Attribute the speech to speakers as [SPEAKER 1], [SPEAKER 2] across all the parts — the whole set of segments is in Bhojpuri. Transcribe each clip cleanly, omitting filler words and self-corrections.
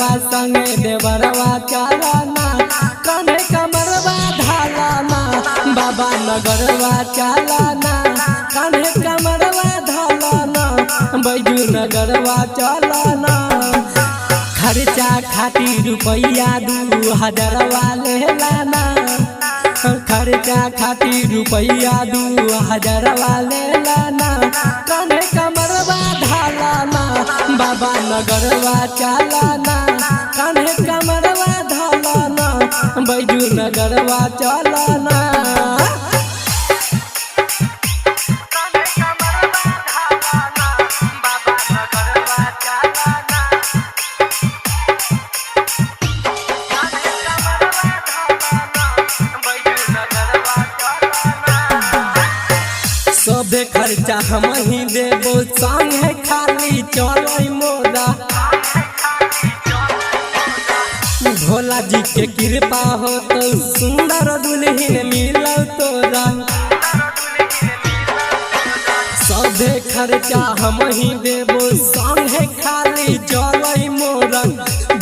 [SPEAKER 1] नगरवा संगे देवरवा चलाना, कान्हे कमरवा ढालाना। बाबा नगरवा चलाना, कान्हे कमरवा ढालाना, बैजू नगरवा चलाना। खर्चा खातिर रुपया 2000 ले लाना, खर्चा खातिर रुपया 2000 ले लाना। कान्हे कमरवा ढालाना, बाबा नगरवा चलाना, कान्हे कमरवा ढालाना, बैजू नगरवा चलाना। सबे खर्चा हम ही देबो, संगे खाली चलै मोरा। भोला जी के कृपा हो तो सुंदर दुल्हन मिलो तोरा। सबे खर्चा हम ही देबो, संगे खाली चलै मोरा।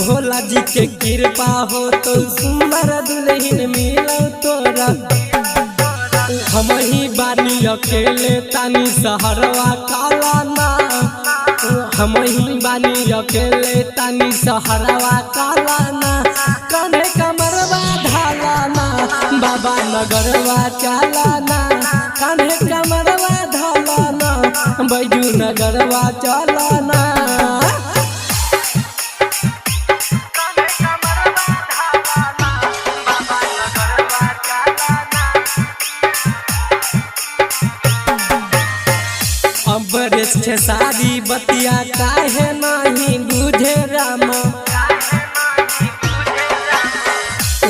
[SPEAKER 1] भोला जी के कृपा हो तो सुंदर दुल्हन मिलो तोरा। हम ही बानी अकेले तानी सहरवा कालाना, हम ही बानी अकेले तानी सहरवा कालाना। कान्हे कमरवा ढालाना, बाबा नगरवा चलाना, कान्हे कमरवा ढालाना, बैजू नगरवा चलाना। अम्बरेश के सारी बतिया काहे नहीं बुझे रामा।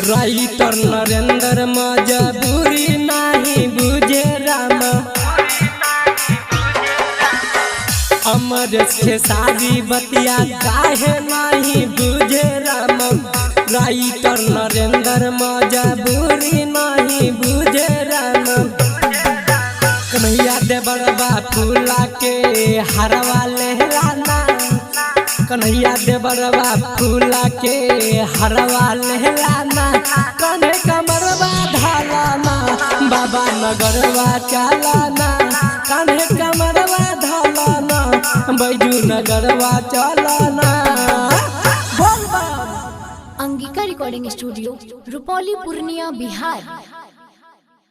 [SPEAKER 1] राइटर नरेंद्र मजबूरी नहीं बुझे रामा। अम्बरेश के सारी बतिया काहे नहीं बुझे रामा। राइटर नरेंद्र मजबूरी नहीं बुझे रामा। कन्हैया देवरवा फूला के हरवा लहराना, कन्हैया देवरवा फूला के हरवा लहराना। कान्हे कमरवा ढालाना, बाबा नगरवा चलाना, कान्हे कमरवा ढालाना, बैजू नगरवा चलाना।
[SPEAKER 2] Angika recording studio, Rupauli, Purnia, Bihar.